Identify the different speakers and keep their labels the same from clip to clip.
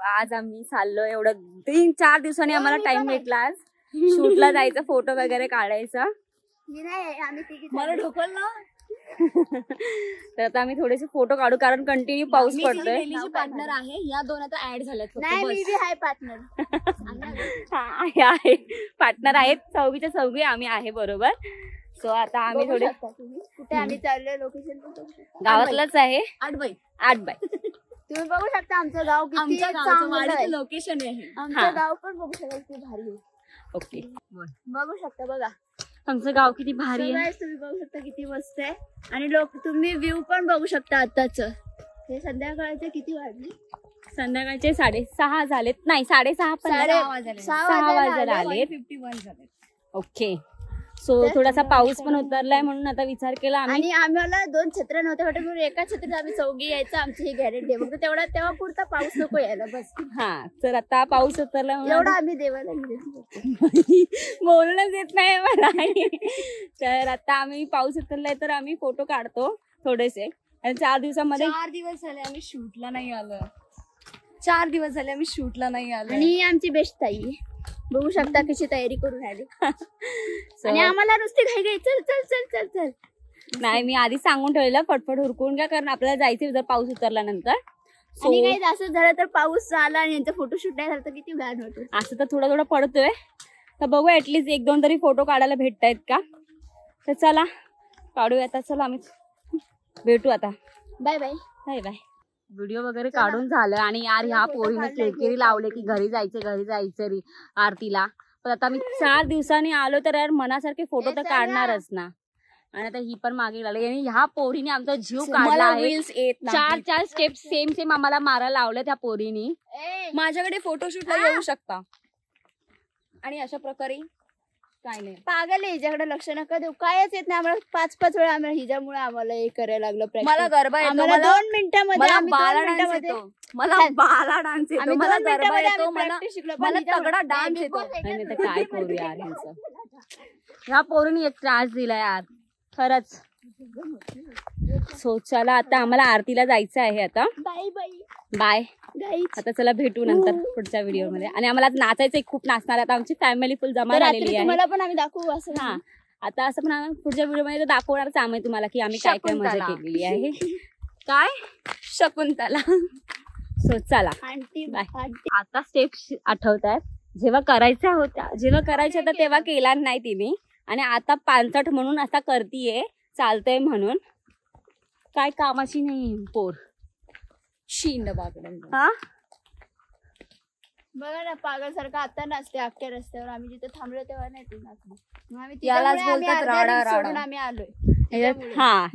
Speaker 1: आज आम्ही चाललो, एवढं 3-4 दिवसांनी आम्हाला टाइम भेटला आज शूटला जायचं, फोटो वगैरे काढायचा.
Speaker 2: मला ढोकलला.
Speaker 1: तर आता आम्ही थोडेसे फोटो काढू कारण कंटिन्यू पाऊस पडतोय.
Speaker 2: पार्टनर आहे, या दोन आता ऍड झाल्यात.
Speaker 1: आहे पार्टनर आहेत, चौघीच्या चौघी आम्ही आहे बरोबर. सो आता आम्ही थोडे
Speaker 3: कुठे आम्ही चाललोय, लोकेशन
Speaker 1: गावातलंच आहे.
Speaker 2: 8 बाय.
Speaker 3: तुम्ही बघू शकता आमचं गाव किती
Speaker 2: आमच्या
Speaker 3: चांगलं आहे.
Speaker 2: लोकेशन आहे.
Speaker 3: आमचं गाव पण बघू शकाल किती भारी आहे.
Speaker 1: ओके,
Speaker 3: बघू शकता बघा
Speaker 1: आमचं गाव किती भारी आहे.
Speaker 3: तुम्ही बघू शकता किती मस्त आहे. आणि तुम्ही व्ह्यू पण बघू शकता आताच. हे संध्याकाळचे किती वाजले?
Speaker 1: संध्याकाळचे 6:30 झालेत, नाही 6:30 पण 6 वाजायला आलेत.
Speaker 2: 51 झाले.
Speaker 1: ओके, सो थोडासा पाऊस पण उतरलाय म्हणून आता विचार केला आम्ही.
Speaker 3: आणि आम्हाला 2 छत्र नव्हते वाटत म्हणून एका छत्रीत आम्ही चौघी यायचं, आमची ही गॅरंटी आहे. फक्त तेव्हा पुरता पाऊस नको यायला बस.
Speaker 1: हा, तर आता पाऊस उतरला
Speaker 3: एवढा आम्ही देवाला
Speaker 1: बोलणंच येत नाही मला. तर आता आम्ही पाऊस उतरलाय तर आम्ही फोटो काढतो थोडेसे. आणि 4 दिवसामध्ये
Speaker 2: 4 दिवस झाले आम्ही शूटला नाही आलो. 4 दिवस झाले आम्ही शूटला नाही आलो.
Speaker 3: आणि आमची बेस्ट ताई बघू शकता कशी तयारी करून आली. आणि आम्हाला नुसती घाई घाई चल चल चल चल चल.
Speaker 1: नाही, मी आधी सांगून ठेवलेलं फटफट हुरकून घ्या कारण आपल्याला जायचं जर पाऊस उतरल्यानंतर.
Speaker 3: आणि काही असं झालं तर पाऊस आला आणि यांचा फोटोशूट नाही झालं तर किती घाण होतो.
Speaker 1: असं तर थोडा थोडा पडतोय. तर बघू ऍटलीस्ट 1-2 तरी फोटो काढायला भेटतायत का. तर चला काढूया आता. चला आम्ही भेटू आता.
Speaker 3: Bye bye
Speaker 1: bye bye. Video वगैरे काढून झालं आणि यार ह्या पोरीने किरकिरी लावले की घरी जायचं रे आरतीला. पण आता मी 4 दिवसांनी आलो तर यार मनासारखे फोटो तर काढणारच ना. आणि आता ही पण मागे लागली आणि ह्या पोरीने आमचा जीव काढला आहे. 4 स्टेप सेम आम्हाला मारायला लावलं त्या पोरीने.
Speaker 2: माझ्याकडे फोटोशूटला येऊ शकता. आणि अशा प्रकारे काय नाही,
Speaker 3: पागल आहे हिच्याकडे लक्ष नका देऊ. कायच येत नाही आम्हाला. 5-5 वेळा आम्हाला हिच्यामुळे आम्हाला हे करायला लागलं.
Speaker 2: मला गरबा येतो. मला
Speaker 3: 2 मिनिटांमध्ये
Speaker 2: मला बाला डान्स येतो. मला गरबा येतो. मला तगडा डान्स येतो.
Speaker 1: काय करू यार ह्यांचं. ह्या पोरीने एक त्रास दिला यार खरंच. सो चला आता आम्हाला आरतीला जायचं आहे आता.
Speaker 3: Bye bye
Speaker 1: bye. आता चला भेटू नंतर पुढच्या व्हिडिओ मध्ये. आणि आम्हाला नाचायचंय, खूप नाचणार. आता आमची फॅमिली फुल जमा झालेली आहे.
Speaker 3: तुम्हाला पण आम्ही दाखवू असं.
Speaker 1: हा, आता असं पण आम्ही पुढच्या व्हिडिओ मध्ये दाखवणारच आम्ही तुम्हाला की आम्ही काय काय मजा केलेली आहे. काय शकुंतला. सो चला बाय. आता स्टेप्स आठवतात जेव्हा करायच्या होत्या तेव्हा केला नाही तिने. आणि आता 5 म्हणून असा करतीये, चालतंय म्हणून. काय कामाची नाही पोर.
Speaker 2: शींड बागडा.
Speaker 1: हा,
Speaker 3: बघा ना पागल सारखं आता नाचते अख्ख्या रस्त्यावर. आम्ही जिथे थांबलो तेव्हा नाही ती नाचली.
Speaker 2: यालाच बोलतात राडा राडा.
Speaker 3: आम्ही आलोय.
Speaker 1: हा,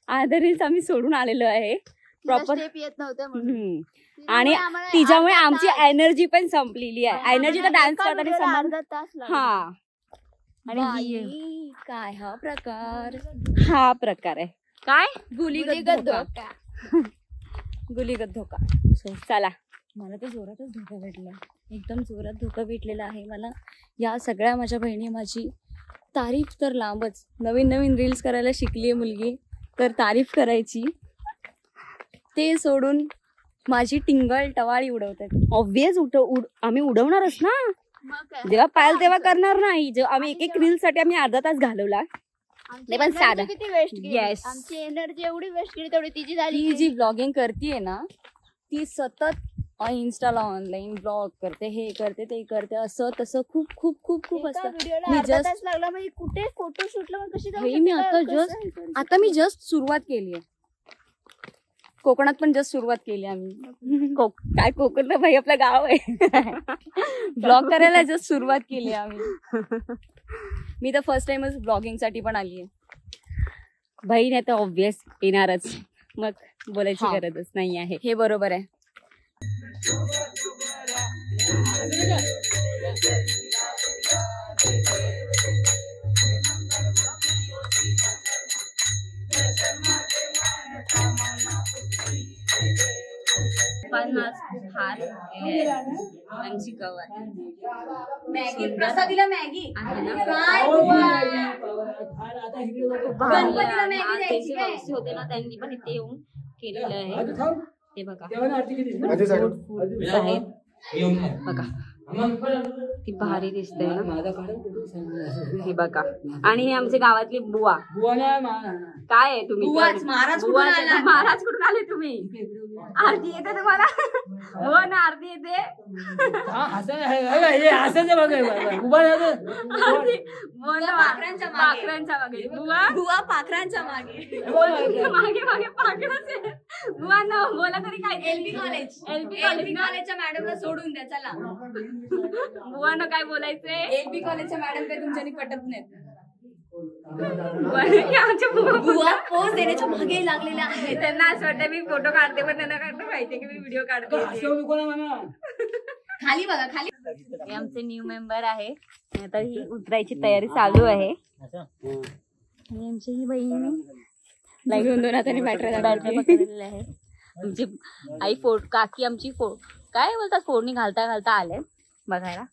Speaker 1: आधीच आम्ही सोडून आलेलो आहे. प्रॉपर
Speaker 3: स्टेप येत नव्हते म्हणून.
Speaker 1: आणि तिच्यामुळे आमची एनर्जी पण संपलेली आहे. एनर्जी तर डान्स करताना
Speaker 3: अर्धा तास.
Speaker 1: हा,
Speaker 2: आणि काय हा प्रकार
Speaker 1: आहे. काय
Speaker 2: गुलीगत धोका.
Speaker 1: सो चला.
Speaker 2: मला तर जोरातच धोका भेटला. एकदम जोरात धोका भेटलेला आहे मला. या सगळ्या माझ्या बहिणी माझी तारीफ तर लांबच. नवीन रील्स करायला शिकली मुलगी तर तारीफ करायची. ते सोडून माझी टिंगल टवाळी उडवतात.
Speaker 1: ऑब्वियस आम्ही उडवणारच ना. जेव्हा पाहिलं तेव्हा करणार नाही. जेव्हा आम्ही एक रील साठी आम्ही अर्धा तास घालवला.
Speaker 3: पण साधा किती वेस्ट केली. आमची एनर्जी एवढी वेस्ट केली तेवढी तिची झाली.
Speaker 2: ती जी ब्लॉगिंग करतीये ना ती सतत इंस्टाला ऑनलाईन ब्लॉग करते, हे करते ते करते, असं तसं खूप खूप खूप खूप असतं.
Speaker 3: मी जस्ट लागला म्हणजे कुठे फोटोशूटला कशी
Speaker 2: मी आता मी जस्ट सुरुवात केली आहे. कोकणात पण जस्ट सुरुवात केली आम्ही.
Speaker 1: काय कोकण भाई आपलं गाव आहे.
Speaker 2: ब्लॉग करायला जस्ट सुरुवात केली आम्ही. मी तर फर्स्ट टाइमच ब्लॉगिंग साठी पण आली आहे.
Speaker 1: बहीण आहे तर ऑब्विस येणारच, मग बोलायची गरजच नाही आहे.
Speaker 2: हे बरोबर आहे.
Speaker 1: आमची गवार
Speaker 2: मॅगी प्रसादीला मॅगी
Speaker 1: होते ना त्यांनी पण इथे येऊन केलेलं आहे. हे बघा
Speaker 4: माझ्या
Speaker 1: foods आहेत बघा, ती भारी दिसते ना. हे बघा, आणि हे आमच्या गावातली बुवा. काय आहे तुम्ही? महाराज कुठून आले तुम्ही? आरती येते तुम्हाला? हो ना, आरती येते. पाखरांच्या मागे बुवा, पाखरांच्या मागे मागे मागे पाखरांचे बुवा ना. बोला तरी काय? एलबी कॉलेजच्या मॅडमला सोडून द्या चला. बुवानं काय बोलायचंय? एलबी कॉलेजच्या मॅडम काही तुमच्यानी पटत नाहीत. बुवा पोज देण्याच्या मागे लागलेल्या आहेत. त्यांना असं वाटतं मी फोटो काढते, पण त्यांना काय माहितीये की मी व्हिडिओ काढते. खाली बघा, खाली. हे आमचे न्यू मेंबर आहे. आता ही उतरायची तयारी चालू आहे. आणि आमची ही बहिणी
Speaker 2: दोन हाताने बॅटरी
Speaker 1: पकडलेली आहे. आमची आई काकी आमची काय बोलतात, फोडणी घालता घालता आले बघायला.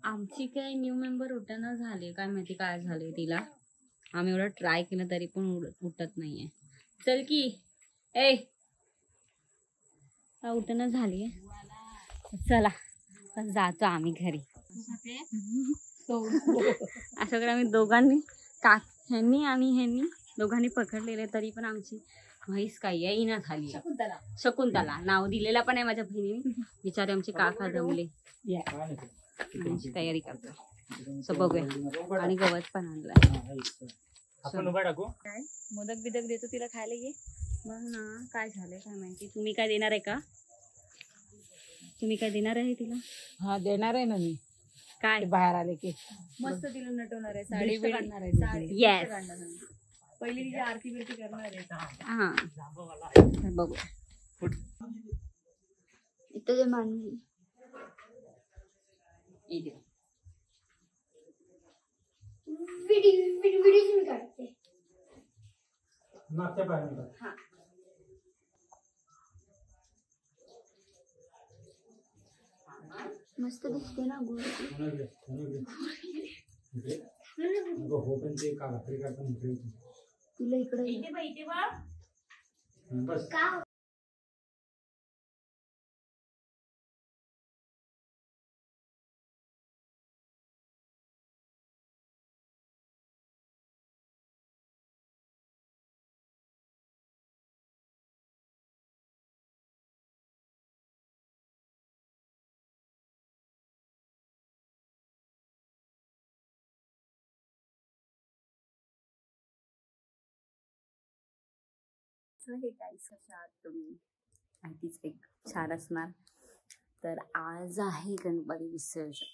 Speaker 1: आमची काय न्यू मेंबर उठणं झाले, काय माहिती काय झाले तिला. आम्ही एवढं ट्राय केलं तरी पण उठत नाहीये. चल की ए, उठणं झाली. चला जातो आम्ही घरी. अशाकडे आम्ही दोघांनी ह्यांनी आणि ह्यांनी दोघांनी पकडलेले, तरी पण आमची म्हैस काय येईना झाली. शकुंतला नाव दिलेला पण आहे माझ्या बहिणीने. बिचारे आमचे काका जमले, तयारी करतो. बघूया. आणि गवत पण आणलाय. मोदक बिदक देतो तिला खायला. ये बघ ना काय झालंय काय माहिती. तुम्ही काय देणार आहे का? तुम्ही काय देणार आहे तिला?
Speaker 5: हा देणार आहे ना मी.
Speaker 1: काय
Speaker 5: बाहेर आले की
Speaker 2: मस्त तिला नटवणार आहे, साडी
Speaker 5: काढणार आहे.
Speaker 1: येस,
Speaker 2: पहिली तिची आरती बिरती करणार आहे.
Speaker 1: हा बघू. इथं जे मांडली
Speaker 3: मस्त दिसते ना गुळ. तुला इकडे
Speaker 1: हे गाईस, कशा आहात तुम्ही? माहितीच एक छान असणार. तर आज आहे गणपती विसर्जन.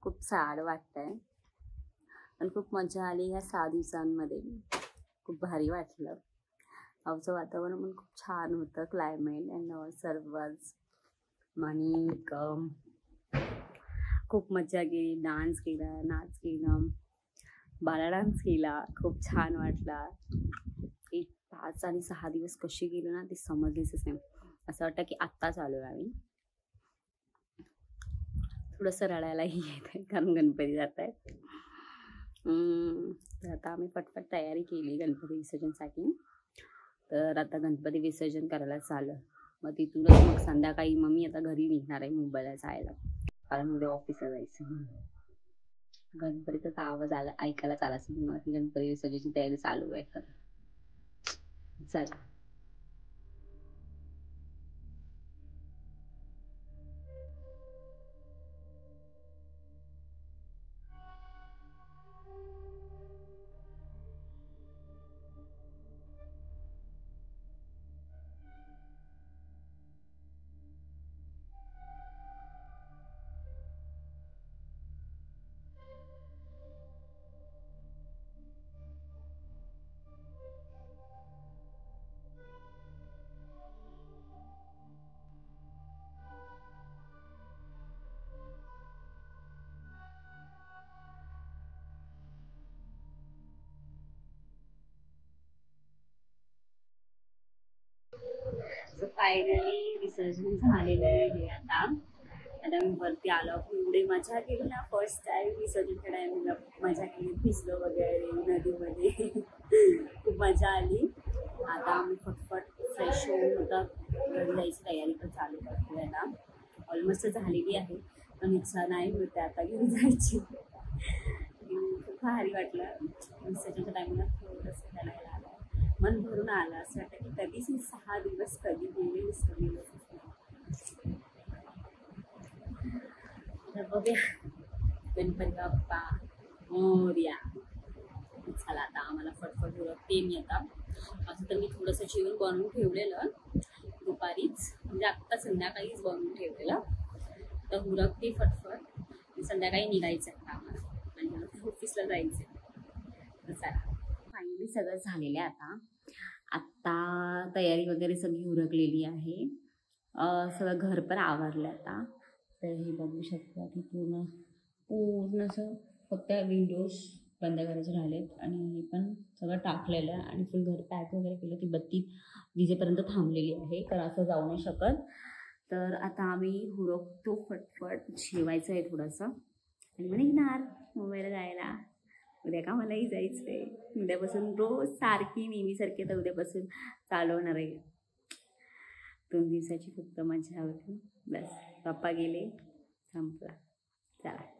Speaker 1: खूप सॅड वाटतंय, पण खूप मजा आली ह्या 6 दिवसांमध्ये. खूप भारी वाटलं. गावचं वातावरण पण खूप छान होतं, क्लायमेट अँड सर्वच. आणि खूप मजा केली, डान्स केला, नाच केला, बाला डान्स केला. खूप छान वाटला. 5 आणि 6 दिवस कशी गेले ना ते समजलेच नाही. असं वाटतं की आत्ताच आलोय आम्ही. थोडंसं रडायलाही येत आहे कारण गणपती जात आहेत. तर आता आम्ही पटपट तयारी केली गणपती विसर्जनसाठी. तर आता गणपती विसर्जन करायला चाललं. मग तिथूनच मग संध्याकाळी मग मी आता घरी निघणार आहे मुंबईला जायला, कारण उद्या ऑफिसला जायचं. गणपतीचा आवाज ऐकायला चालायचं. मग गणपती विसर्जनची तयारी चालू आहे. चला. फायनली विसर्जन झालेलं आहे. आता मी वरती आलो. एवढी मजा केली ना, फर्स्ट टाइम विसर्जनच्या टाइमला मजा केली. भिजलो वगैरे नदीमध्ये. खूप मजा आली. आता आम्ही फटफट फ्रेश होऊन आता घरी जायची तयारी पण चालू करतो आहे ना. ऑलमोस्ट झालेली आहे, पण इच्छा नाही होते आता घरी जायची. खूप भारी वाटलं. विसर्जनच्या टायमिंगला थोडंसं करायला आलं, मन भरून आलं. असं वाटतं की कधीच 6 दिवस कधी गेले विसरलेलंच नाही. तर बघूया, गणपती बाप्पा मोरया. चला आता आम्हाला फटफट उरकते मी आता. असं तर मी थोडंसं जेवण बनवून ठेवलेलं दुपारीच, म्हणजे आत्ता संध्याकाळीच बनवून ठेवलेलं. तर उरकते फटफट. संध्याकाळी निघायचं आहे आम्हाला, म्हणजे ऑफिसला जायचं आहे. तर चला, फायनली सगळं झालेलं आहे. आत्ता तयारी वगैरे सगळी उरकलेली आहे. सगळं घर पण आवरलं आता. तर हे बघू शकता की पूर्ण असं फक्त विंडोज बंद करायचे राहिलेत आणि हे पण सगळं टाकलेलं आहे आणि फुल घर पॅक वगैरे केलं. ती बत्ती विजेपर्यंत थांबलेली आहे, कारण असं जाऊ नाही शकत. तर आता आम्ही हुरकतो फटफट. जेवायचं आहे थोडंसं आणि मग निघणार मुंबईला जायला. उद्या का मलाही जायचं आहे. उद्यापासून रोज सारखी नेहमीसारखी आता उद्यापासून चालू होणार आहे. 2 दिवसाची फक्त मजा होती बस. पप्पा गेले, संपला. चला.